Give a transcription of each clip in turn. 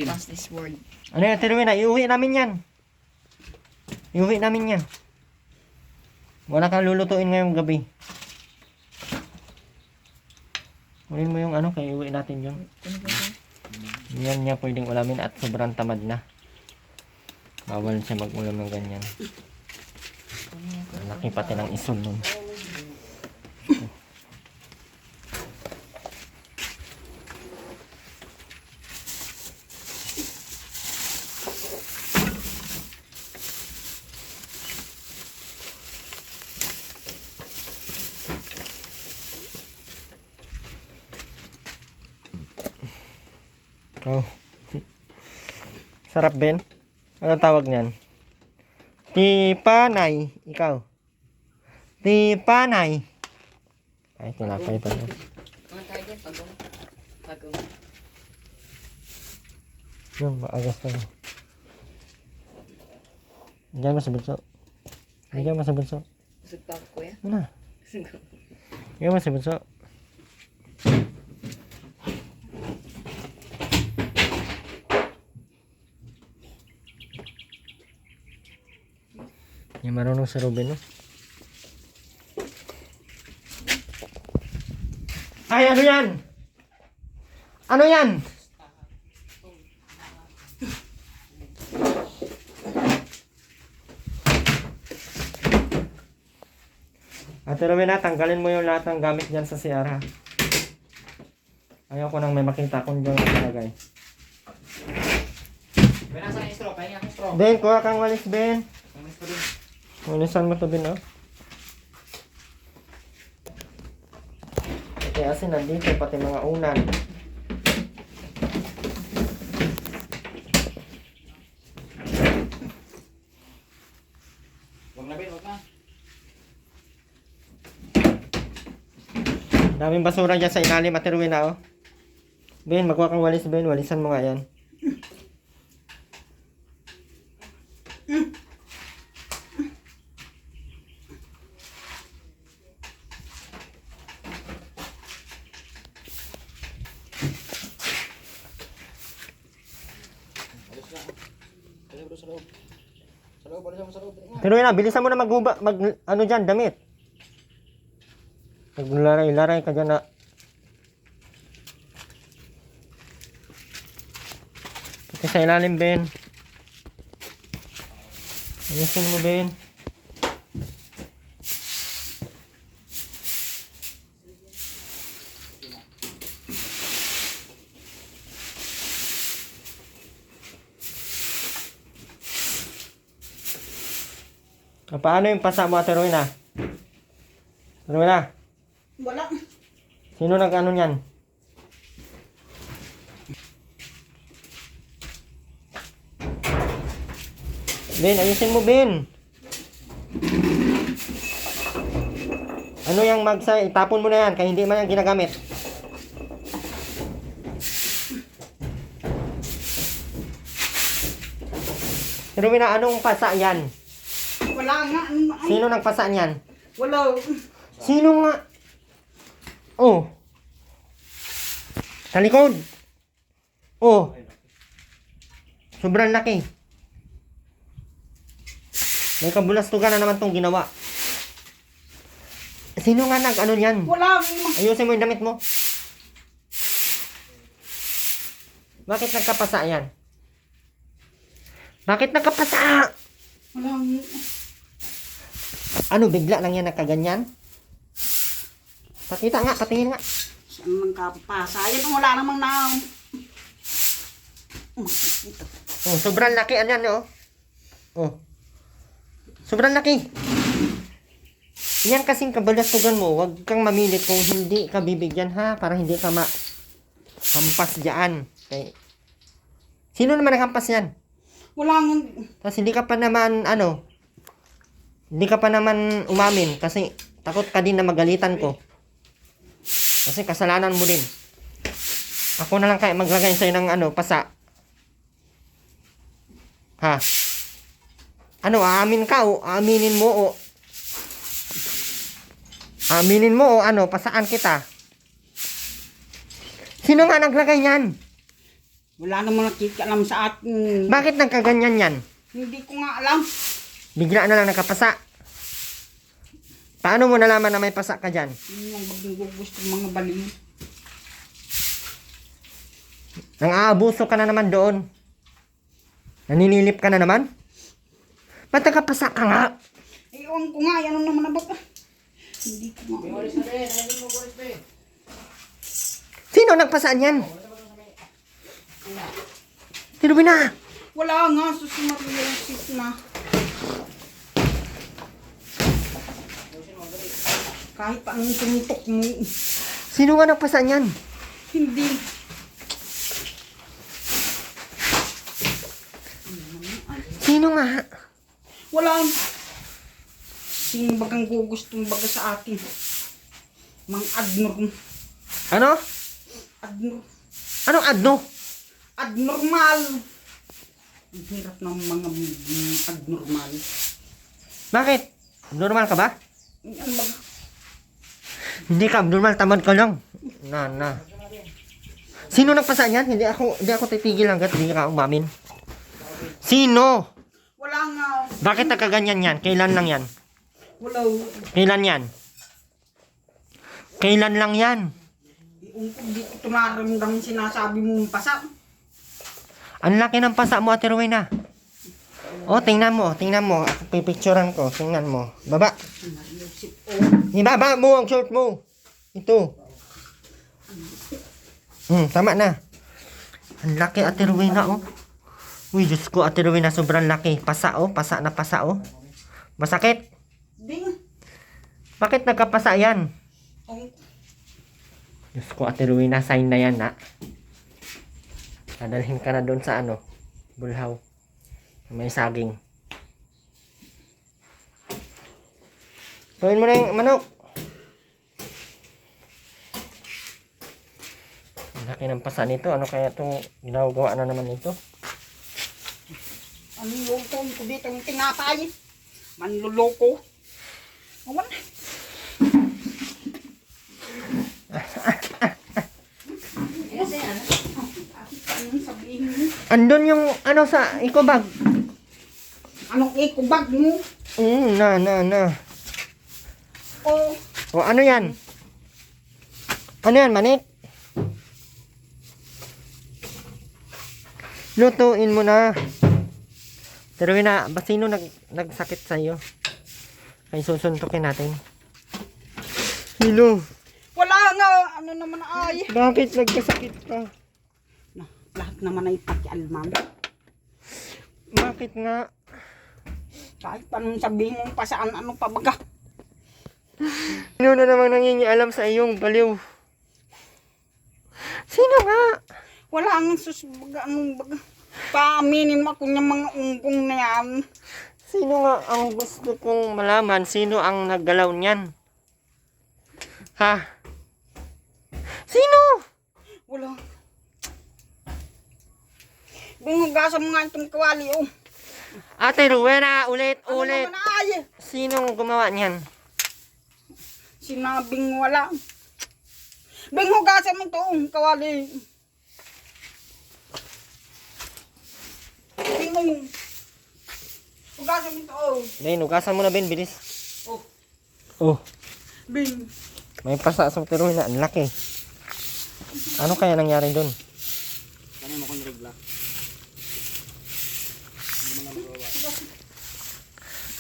Pass this word. Ano yan, Terwin? Iuwi namin yan. Iuwi namin yan. Wala kang lulutuin ngayong gabi. Kunin mo yung ano, kaya iuwi natin yun. Ano ba ito? Yan niya pwedeng ulamin at sobrang tamad na. Bawal siya mag-ulam ng ganyan. Ang laki pati ng ison nun. Oh. Sarap, Ben. Anong tawag niyan? Tipanay. Ikaw. Tipanay. Ay, tinapay pa yun. Mga tayo din, pagong. Yun, maagas na. Diyan mo sa bulso. Diyan mo sa bulso. Busog pa ako, kuya. Ano? Busog ako. Diyan mo sa bulso. Yung marunong sa Ruben, no? Ay, ano yan? Ano yan? Ate Rowena, tanggalin mo yung lahat ng gamit dyan sa CR, ha? Ayaw ko nang may makita kung dyan nakalagay. Ben, nasa yung straw? Kaya yung straw. Ben, kuha kang walis, Ben. Kamis pa rin. Walisan mo to, Ben, oh. Pati asin nandito, pati mga unan. Huwag na, Ben, huwag na. Daming basura dyan sa ilalim, Ate Rowena, oh. Ben, magkuha kang walis, Ben. Walisan mo nga yan. Alis na. Alis bro, sa loob. Sa loob, alis mo sa loob. Ate Rowena, bilisan mo na ano dyan, damit. Maglaray-laray ka dyan na. Pati sa ilalim, Ben. Ayusin mo, Ben. Paano yung pasa mo, Ate Rowena? Ate Rowena, Wala. sino nag-ano niyan? Ben, ayusin mo, Ben. Ano yung magsa? Itapon mo na yan, kaya hindi man yan ginagamit. Pero anong pasa yan? Wala nga. Sino nagpasa niyan? Wala. Sino nga? Oh. Sa likod. Oh. Sobrang laki. May kabulastugan na naman tong ginawa. Sino nga nag-ano niyan? Wala. Ayusin mo yung damit mo. Bakit nagkapasa yan? Bakit nagkapasa? Wala. Ano, bigla lang yan nagkaganyan? Pakita nga, patingin nga. Saan nang kapapasa? Yan wala namang na. Oh, sobrang laki yan, oh. Oh. Sobrang laki. Yan kasing kabalastugan mo, wag kang mamilit kung hindi ka bibigyan, ha, para hindi ka hampas diyan. Okay. Sino naman naghampas yan? Wala nga. Tapos hindi ka pa naman, hindi ka pa naman umamin kasi takot ka din na magalitan ko. Kasi kasalanan mo din. Ako na lang kaya maglagay sa'yo ng pasa. Ha? Ano, aamin ka o aaminin mo o aminin mo o pasaan kita. Sino nga naglagay niyan? Wala namang nakikialam sa atin. Bakit nagkaganyan yan? Hindi ko nga alam. Bigla na lang nakapasa. Paano mo nalaman na may pasa ka dyan? Yun lang bagong gusto ng mga baliw. Nang aabuso ka na naman doon. Naninilip ka na naman? Ba't nakapasa ka nga? Ewan ko nga, yan ang naman na baga. Hindi ko nga. Sino nagpasaan yan? Sino na? Wala nga, susumaryosis na. Kahit anong tumutok mo. Sino nga nagpasaan yan? Hindi. Sino nga? Wala. Sino bagang gugustong baga sa atin? Mang adnor. Ano? Adnor. Anong adno? Abnormal. Ang hirap ng mga abnormal. Bakit? Normal ka ba? Ano ba? Hindi ka abnormal, tamad ka lang. Na. Sino nagpasaan yan? Hindi ako titigil hanggat hindi ka umamin. Sino? Wala nga. Bakit nagkaganyan yan? Kailan lang yan? Wala. Kailan yan? Kailan lang yan? Hindi ko tumaramdam sinasabi mong pasak. Ang laki ng pasa mo, Ate Rowena. O, tingnan mo. Pipicturean ko. Tingnan mo. Baba. Ibaba mo ang short mo. Ito. Tama na. Ang laki, Ate Rowena, oh. Uy, Diyos ko, Ate Rowena, sobrang laki. Pasa, oh. Pasa na pasa, oh. Masakit. Ding. Bakit nagkapasa yan? Oh. Diyos ko, Ate Rowena, sign na yan, na. Dadalhin ka na doon sa bulhaw. May saging. Gawin mo na yung manok. Ang laki ng pasa nito. Ano kaya itong ginagawa na naman ito? Ano yung kung dito yung tinapay? Manluloko. Awan. Anong sabihin mo? Andun yung sa eco bag. Anong eco bag mo? Na. Oh. O ano yan? Ano yan, manik? Lutuin mo na. Pero ba sino nagsakit sa'yo? Ay susuntukin natin. Sino? Wala nga. Ano naman ay. Bakit nagkasakit ka? Lahat naman ay pakialman. Bakit nga? Kahit anong sabihin mo pa saan ano pa baga. Sino na namang nangingialam sa iyong baliw? Sino nga? Wala nga susbaga anong baga. Paaminin mo kung yung mga unggong na yan. Sino nga ang gusto kong malaman? Sino ang naggalaw niyan? Ha? Sino? Wala. Binhugasan mo nga itong kawali oh. Ate Rowena, ulit. Ano naman ay. Sinong gumawa niyan? Sinabing wala. Binhugasan mo itong kawali. Bing. Hugasan mo ito oh. Dahil, nugasan mo na, Ben, bilis. Oh. Oh, Bing. may pasa sa Ate Rowena. Ang laki. Ano kaya nangyari doon? Kami mo kung regla.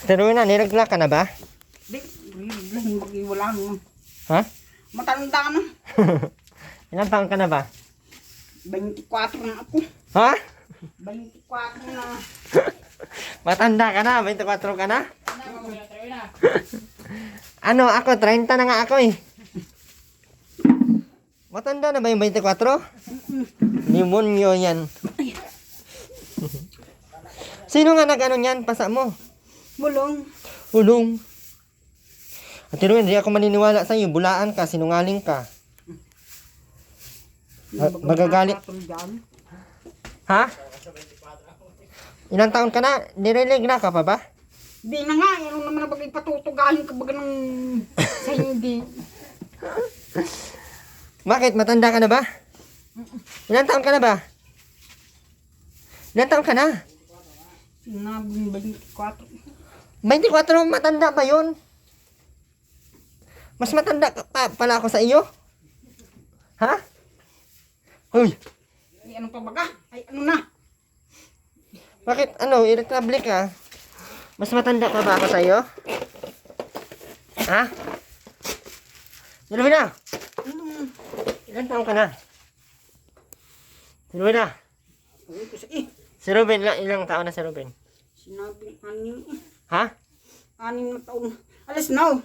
Ate Rowena, niragla ka na ba? Di. Wala mo. Ha? Matanda na. Ilang taon ka na ba? 24 na ako. Ha? 24 na. Matanda ka na? 24 ka na? Ano, ako, 30 na nga ako eh. Matanda na ba yung 24? Limonyo yan. Sino nga nag-ano niyan? Pasa mo? Bulong. Ulong. At pero hindi ako maniniwala sa iyo. Bulaan ka, sinungaling ka. Magagalit. Ha? Ilang taon ka na? Nirilig na ka pa ba? Di na nga, ano naman na bagay patutugahin ka baga ng sa hindi. Bakit? Matanda ka na ba? Ilang taon ka na ba? Ilan taon ka na? Sinabing 24. 24, matanda ba yun? Mas matanda ka pala ako sa iyo? Ha? Uy, Ay, ano pa baga? Ay, ano na? bakit irritable ka? Mas matanda pa ba ako sa iyo? Ha? Silvina, ilan taon ka na? Silvina, Ay, ko sa si Ruben, ilang taon na si Ruben? Sinabing 6. Ha? 6 na taon. Alas now.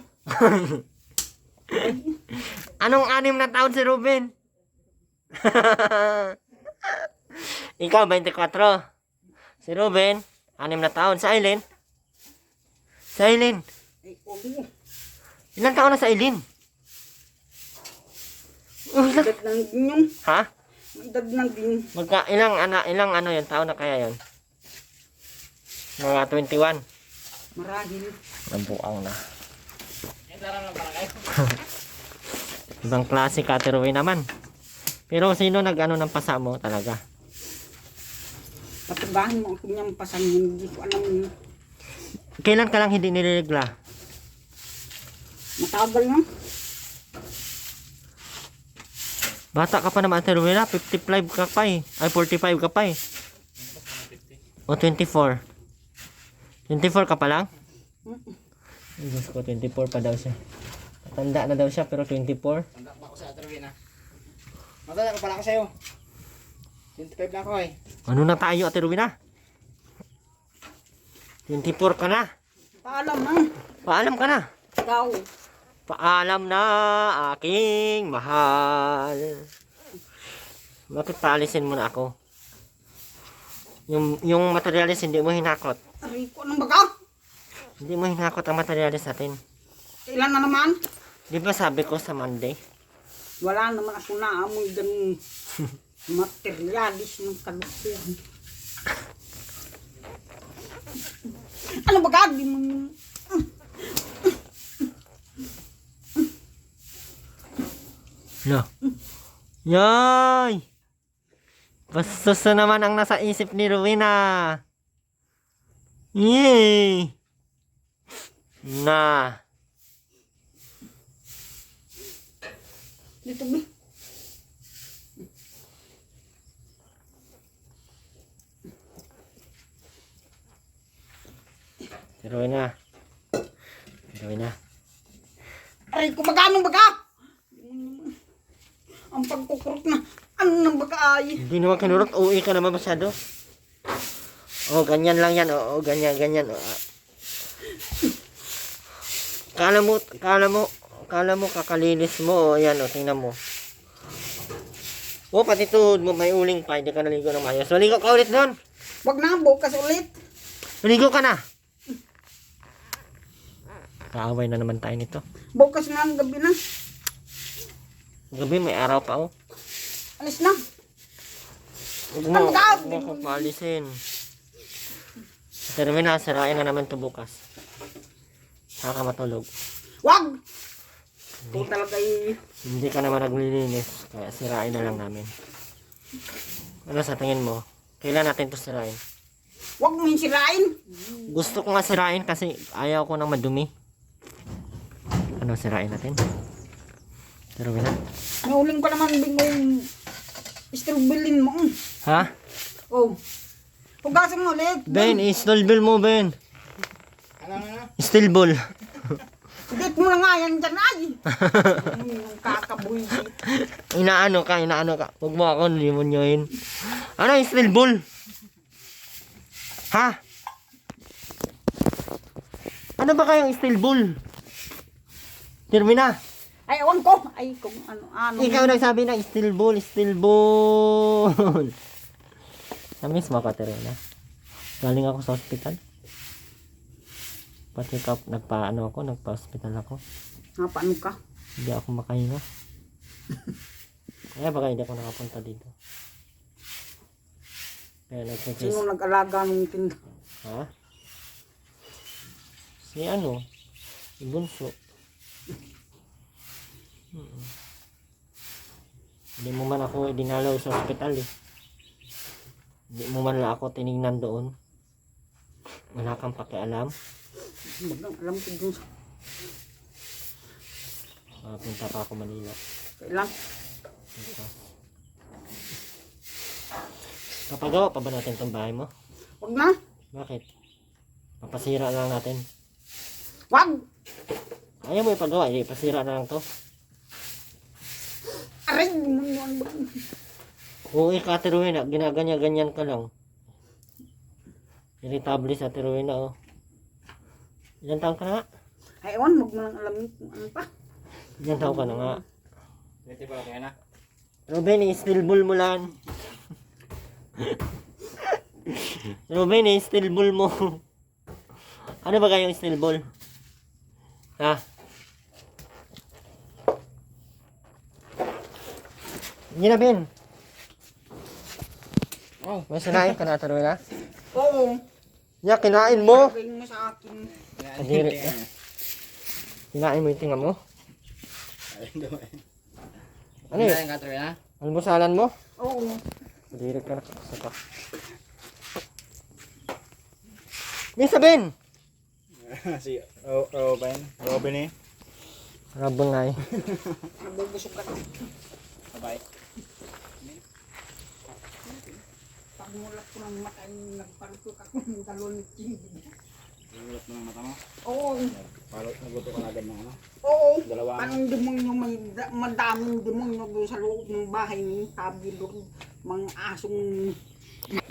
Anong 6 na taon si Ruben? Ikaw, 24. Si Ruben, 6 na taon. Sa Aileen? Sa Aileen? Ay, oo. Ilang taon na sa Aileen? Edad ng dinyong. Ha? Edad ng dinyong. Ilang yun, taon na kaya yun? Mga 21. Marahil. Nabuang na. Ibang klase ka, Ruben naman. Pero sino nag-ano ng pasa mo talaga? Patugahin mo ako niyang pasan. Hindi ko alam yun. Kailan ka lang hindi nililigla? Matagal na. Bata ka pa naman, Ate Rowena. 55 ka pa eh. Ay, 45 ka pa eh. O, 24. 24 ka pa lang? Ay, Diyos ko, 24 pa daw siya. Matanda na daw siya, pero 24. Tanda pa ako sa Atrevina. Matanda ka pala ako sa'yo. 25 na ako eh. Ano na tayo, Ate Rowena? 24 ka na. Paalam na. Paalam ka na. Ikaw. Paalam na, aking mahal. Bakit paalisin mo na ako? Yung materialis hindi mo hinakot. Aray ko, anong baga? Hindi mo hinakot ang materialis natin. Kailan na naman? Di ba sabi ko sa Monday? Wala naman ako naamoy ganun materialis ng kalukuhan. Ano baga? Di mo... No. Yay! Bastos na naman ang nasa isip ni Rowena. Yay! Na. Dito ba? Si Rowena. Rowena. Aray ko baga, anong baga? Ang pagkukurot na. Ano nang baga ay? Hindi naman kinurot. Uwi ka naman masyado. Oh, ganyan lang yan. Oo, ganyan, ganyan. Oh. Kala mo kakalinis mo. Oh, yan, oh, tingnan mo. Oh, pati tuhod mo, may uling pa. Hindi ka naligo ng mayos. Maligo ka ulit doon. Wag na, bukas ulit. Maligo ka na. Kaaway na naman tayo nito. Bukas na ang gabi na. Gabi may araw pa, oh. Alis na. Huwag mo ko paalisin. Pero na, sirain na naman ito bukas. Saka matulog. Wag! Ito talaga eh. Hindi ka naman naglilinis. Kaya sirain na lang namin. Ano sa tingin mo? Kailan natin ito sirain? Wag mo yung sirain. Gusto ko nga sirain kasi ayaw ko nang madumi. Ano sirain natin? Pero wala. Nauling ko naman bingo yung strawberry mo. Ha? Oh. Hugasan mo ulit. Ben, i-steel ball mo, Ben. Ano? Steel ball. Date mo na nga yan dyan ay. Yung kakabuisit. Inaano ka. Huwag mo ako limonyoin. Ano yung steel ball? Ha? Ano ba kayong steel ball? Termina. Ay, awan ko. Ay, kung ano. Ikaw nagsabi na steel ball. Namiss mo ka, Termina. Galing ako sa hospital. Pati ka, nagpa-hospital ako. Paano ka? Hindi ako makahinga. Kaya baka hindi ako nakapunta dito. Kaya nagsisis. Sino nag-alaga ng tinda? Ha? Si ano? Si Bunso. Hindi mo man ako dinalaw sa hospital eh. Hindi mo man lang ako tinignan doon. Wala kang pakialam. Bagang alam ko dun sa Punta pa ako Manila. kailan. Papagawa pa ba natin itong bahay mo? Wag na. Bakit? Papasira na lang natin. Wag. Ayaw mo ipagawa, pasira na lang to. Aray mo yun. Oo, Ate Rowena, ginaganyan-ganyan ka lang. Irritable sa Ate Rowena, oh. Ilan taon ka na nga? Ay, ewan, wag mo lang alam kung ano pa. Ilan taon ka na nga? 20 pa kaya na. Ruben, i-stillball mo lang. Ruben, i-stillball mo. Ano ba kayong stillball? Ha? Hindi na, Ben. Oh, May sinain ka na, Ate Rowena? Oo. Ya, kinain mo. Sabihin mo sa akin. Kadiri ka. Kinain mo yung tinga mo. Ano yun? Kinain ka, Troy, ha? Almusalan mo? Oo. Kadiri ka na. Saka. Misa, Ben. Si Robin eh. Rabon na eh. Nabubusog ka na. Bye-bye. Pagmulat ko ng mata, nagpalutok ako ng galon ng chingin. Ulat mo ng mata mo. Oo. Naguto ka na agad ng ano. Oo. Dalawa. Parang demonyo, may madaming demonyo doon sa loob ng bahay ni Tabi doon. Mga asong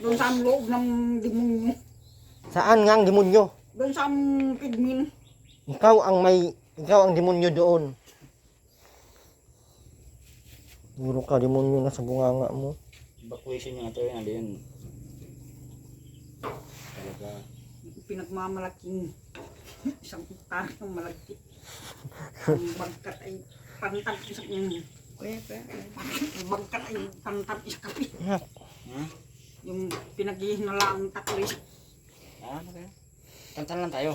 doon sa loob ng demonyo. Saan nga ang demonyo? Doon sa pigmin. Ikaw ang demonyo doon. Puro ka demonyo na sa bunganga mo. Evacuation yung Troy, nandiyan. Talaga. Pinagmamalaking isang hektar ng malaki. Ang bagkat ay pantag sa ang bagkat ay pantag sa kape. Ha? Yung pinaghihinalaang taklis. Ano kaya? Kanta lang tayo.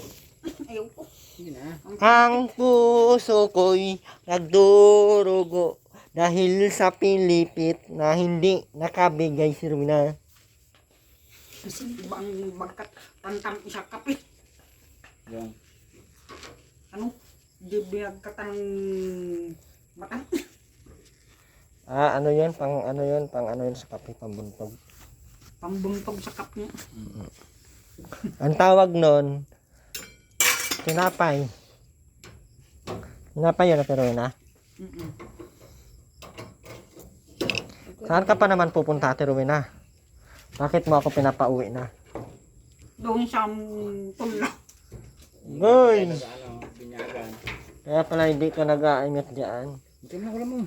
Ayaw ko. Hindi na. Ang puso ko'y nagdurugo dahil sa pilipit na hindi nakabigay si Rowena. Kasi ibang bagkat pantag sa kape. Yung. Ano? Di binagkatan ng batang. Ano yun? Pang ano yun sa kape, pambuntog. Pambuntog sa kap niya. Ang tawag nun, tinapay. Tinapay yun, Ate Rowena. Saan ka pa naman pupunta, Ate Rowena? Bakit mo ako pinapauwi na? Doon sa tula. Goy! Sa ano, binyagan. Kaya pala hindi ka nag-aimit dyan. Lutuin mo na ulam mo.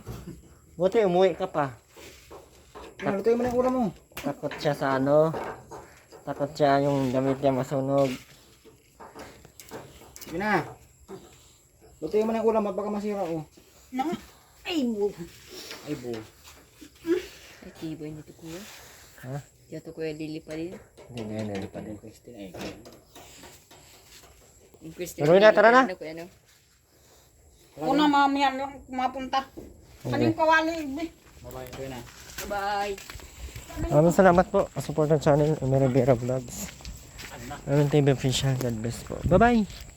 Buti umuwi ka pa. Lutuin mo na ulam mo. Takot siya sa ano. Takot siya yung damit niya masunog. Sige na. Lutuin mo na ulam, baka masira oh. Nang ay mo. Ay bo. Ay, tibay nito kuya. Ha? Yato kuya lili pa din. Hindi na yun, pa din. Question ay. Yung question. Tuloy na, tara na. Ano, kuya, ano? Ako na mamaya lang kumapunta. Ano yung kawali? Bye-bye, Troy na. Bye-bye. Maraming salamat po. Support ng channel, Emery Vera Vlogs. Maraming TV official. God bless po. Bye-bye!